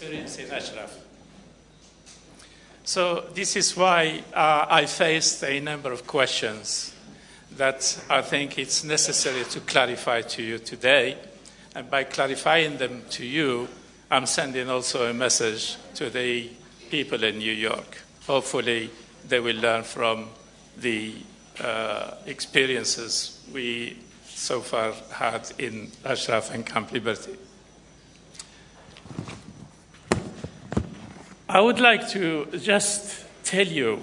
experience in Ashraf. So this is why I faced a number of questions that I think it's necessary to clarify to you today. And by clarifying them to you, I'm sending also a message to the people in New York. Hopefully, they will learn from the experiences we so far had in Ashraf and Camp Liberty. I would like to just tell you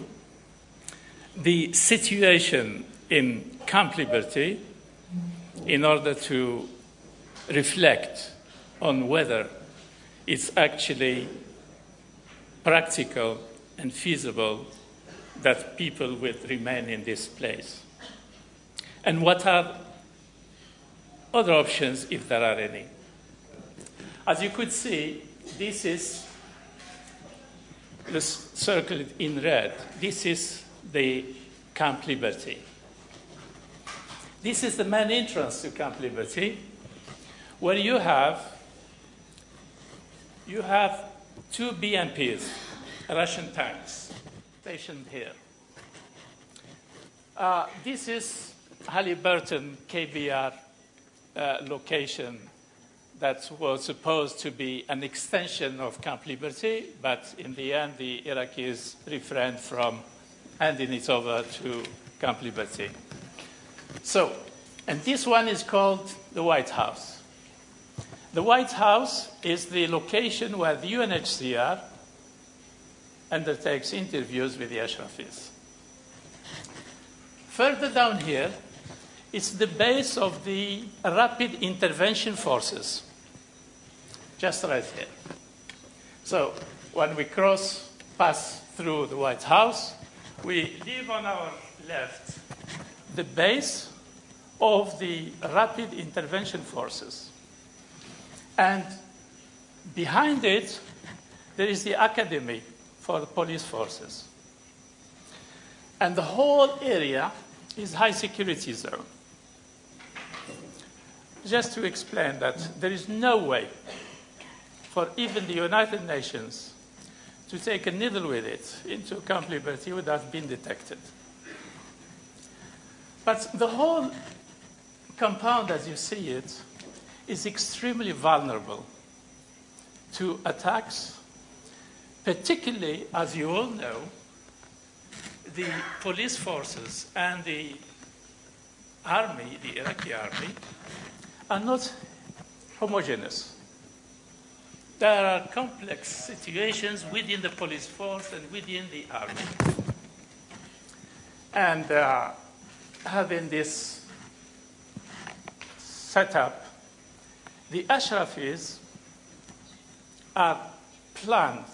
the situation in Camp Liberty in order to reflect on whether it's actually practical and feasible that people would remain in this place. And what are other options, if there are any? As you could see, this is circled in red. This is the Camp Liberty. This is the main entrance to Camp Liberty, where you have two BMPs, Russian tanks, stationed here. This is Halliburton KBR location that was supposed to be an extension of Camp Liberty, but in the end, the Iraqis refrained from handing it over to Camp Liberty. So, and this one is called the White House. The White House is the location where the UNHCR undertakes interviews with the Ashrafis. Further down here, it's the base of the Rapid Intervention Forces, just right here. So when we pass through the White House, we leave on our left the base of the Rapid Intervention Forces. And behind it, there is the Academy for the Police Forces. And the whole area is high security zone. Just to explain that there is no way for even the United Nations to take a needle with it into Camp Liberty without being detected. But the whole compound, as you see it, is extremely vulnerable to attacks, particularly, as you all know, the police forces and the army, the Iraqi army, are not homogeneous. There are complex situations within the police force and within the army. And having this setup, the Ashrafis are planned,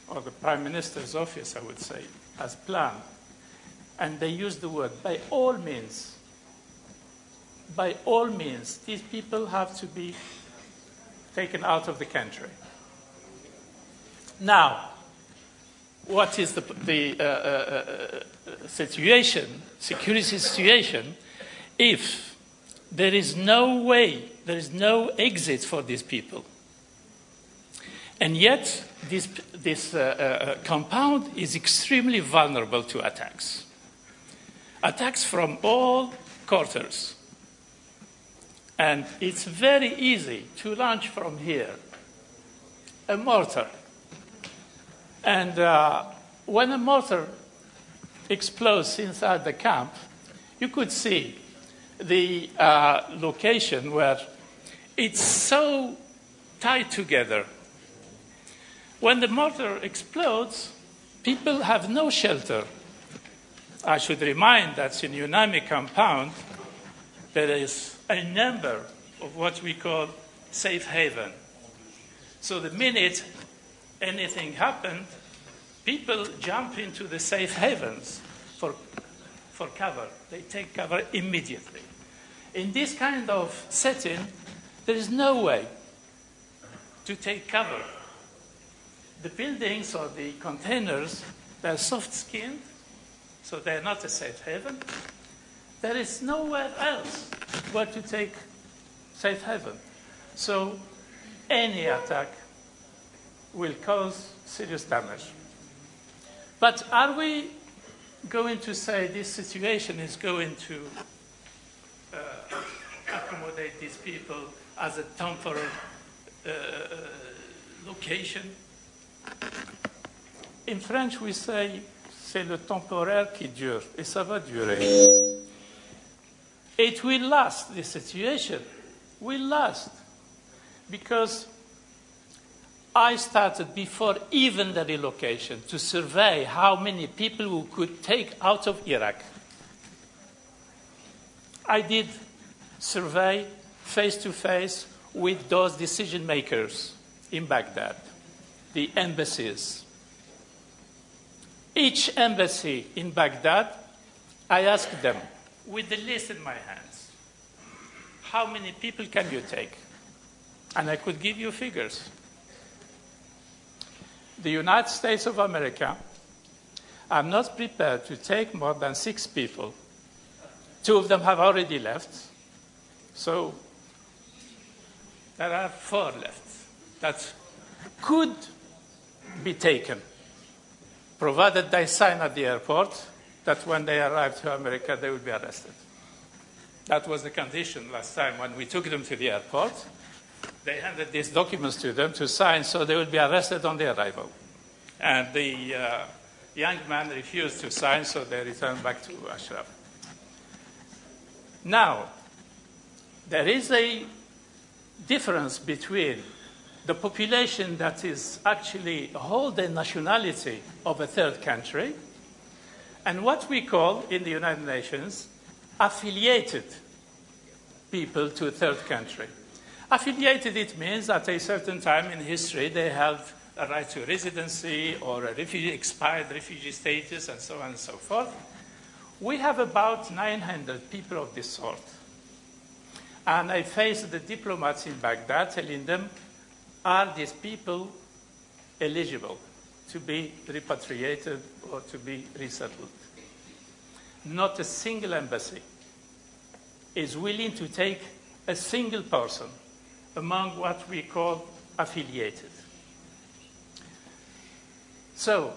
or the Prime Minister's office, I would say, has planned, and they use the word, by all means, these people have to be taken out of the country. Now, what is the situation, security situation, if there is no way, there is no exit for these people? And yet, this compound is extremely vulnerable to attacks. Attacks from all quarters. And it's very easy to launch from here a mortar. And when a mortar explodes inside the camp, you could see the location where it's so tied together. When the mortar explodes, people have no shelter. I should remind that in UNAMI compound, there is a number of what we call safe haven. So the minute anything happened, people jump into the safe havens for cover. They take cover immediately. In this kind of setting, there is no way to take cover. The buildings or the containers, they're soft-skinned, so they're not a safe haven. There is nowhere else where to take safe haven. So any attack will cause serious damage. But are we going to say this situation is going to accommodate these people as a temporary location? In French, we say, c'est le temporaire qui dure, et ça va durer. It will last, this situation will last, because I started before even the relocation to survey how many people we could take out of Iraq. I did survey face-to-face with those decision makers in Baghdad, the embassies. Each embassy in Baghdad, I asked them, with the list in my hands, how many people can you take? And I could give you figures. The United States of America are not prepared to take more than 6 people. 2 of them have already left. So there are 4 left that could be taken, provided they sign at the airport that when they arrive to America, they will be arrested. That was the condition last time when we took them to the airport. They handed these documents to them to sign, so they will be arrested on their arrival. And the young man refused to sign, so they returned back to Ashraf. Now, there is a difference between the population that is actually hold the nationality of a third country and what we call in the United Nations affiliated people to a third country. Affiliated, it means at a certain time in history they held a right to residency or a expired refugee status and so on and so forth. We have about 900 people of this sort. And I faced the diplomats in Baghdad telling them, are these people eligible to be repatriated or to be resettled? Not a single embassy is willing to take a single person among what we call affiliated. So,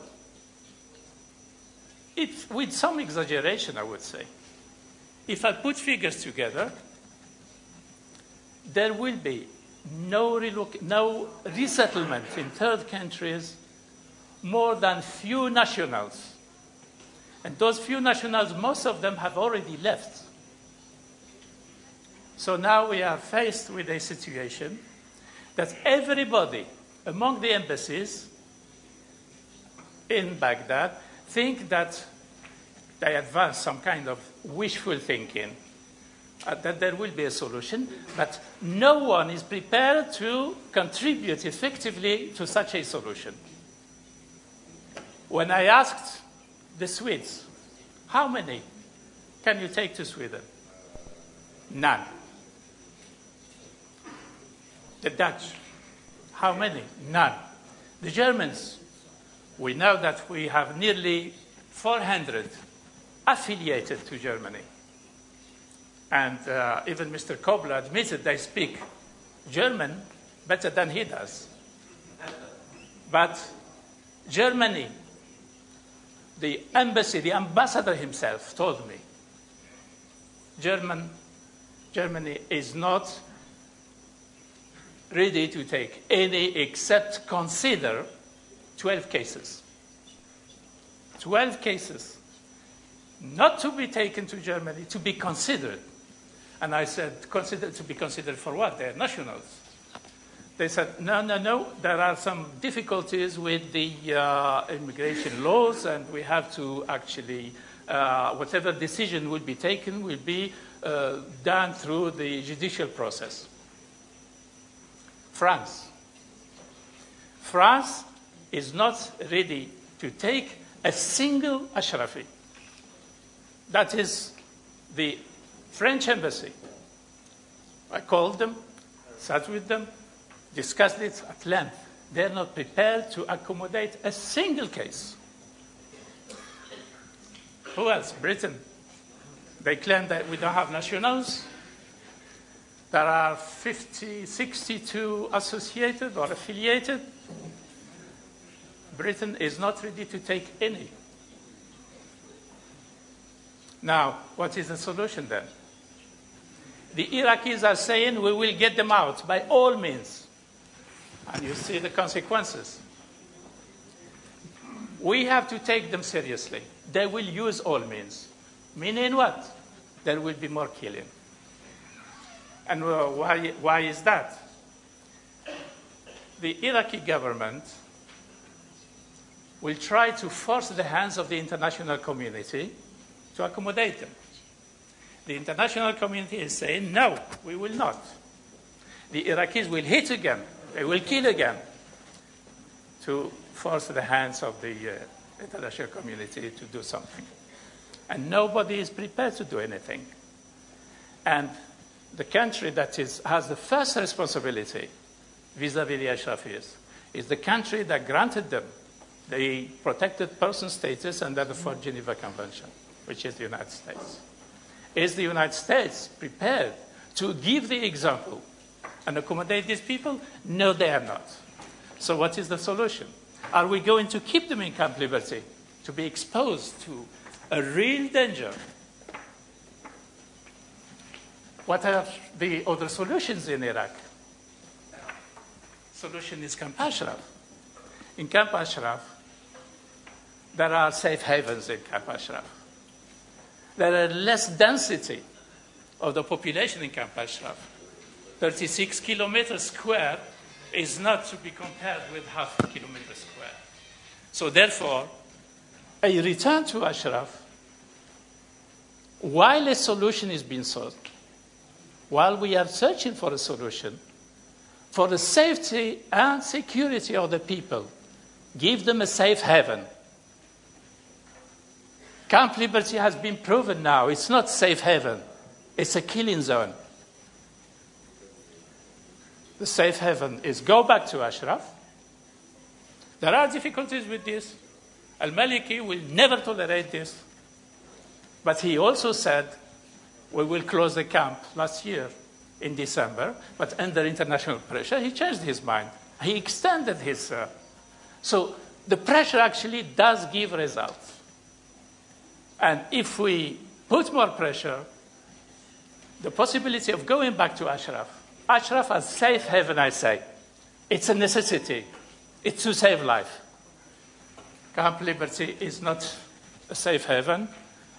with some exaggeration, I would say, if I put figures together, there will be no resettlement in third countries more than few nationals. And those few nationals, most of them have already left. So now we are faced with a situation that everybody among the embassies in Baghdad think that they advance some kind of wishful thinking, that there will be a solution, but no one is prepared to contribute effectively to such a solution. When I asked the Swedes, how many can you take to Sweden? None. The Dutch, how many? None. The Germans, we know that we have nearly 400 affiliated to Germany. And even Mr. Kobler admitted they speak German better than he does. But Germany, the embassy, the ambassador himself told me, Germany is not ready to take any except consider 12 cases. 12 cases. Not to be taken to Germany, to be considered. And I said, to be considered for what? They're nationals. They said, no, there are some difficulties with the immigration laws, and we have to actually, whatever decision will be taken will be done through the judicial process. France is not ready to take a single Ashrafi. That is the French embassy. I called them, sat with them, discussed it at length. They're not prepared to accommodate a single case. Who else? Britain. They claim that we don't have nationals. There are 62 associated or affiliated. Britain is not ready to take any. Now, what is the solution then? The Iraqis are saying we will get them out by all means. And you see the consequences. We have to take them seriously. They will use all means. Meaning what? There will be more killing. And why is that? The Iraqi government will try to force the hands of the international community to accommodate them. The international community is saying, no, we will not. The Iraqis will hit again. They will kill again to force the hands of the international community to do something. And nobody is prepared to do anything. And the country that has the first responsibility vis-à-vis the Ashrafis is the country that granted them the protected person status under the Fourth Geneva Convention, which is the United States. Is the United States prepared to give the example and accommodate these people? No, they are not. So what is the solution? Are we going to keep them in Camp Liberty to be exposed to a real danger? What are the other solutions in Iraq? Solution is Camp Ashraf. In Camp Ashraf, there are safe havens in Camp Ashraf. There are less density of the population in Camp Ashraf. 36 kilometers square is not to be compared with half a kilometer square. So therefore, a return to Ashraf, while a solution is being sought, while we are searching for a solution, for the safety and security of the people, give them a safe haven. Camp Liberty has been proven now. It's not safe haven. It's a killing zone. The safe haven is go back to Ashraf. There are difficulties with this. Al-Maliki will never tolerate this. But he also said, we will close the camp last year in December, but under international pressure, he changed his mind. He extended his... So the pressure actually does give results. And if we put more pressure, the possibility of going back to Ashraf as safe haven, I say, it's a necessity. It's to save life. Camp Liberty is not a safe haven.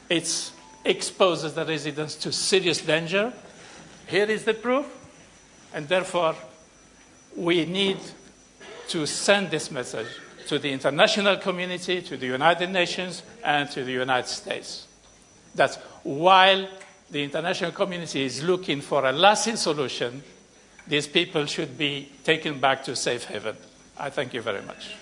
It exposes the residents to serious danger. Here is the proof. And therefore, we need to send this message to the international community, to the United Nations, and to the United States. That while the international community is looking for a lasting solution, these people should be taken back to safe haven. I thank you very much.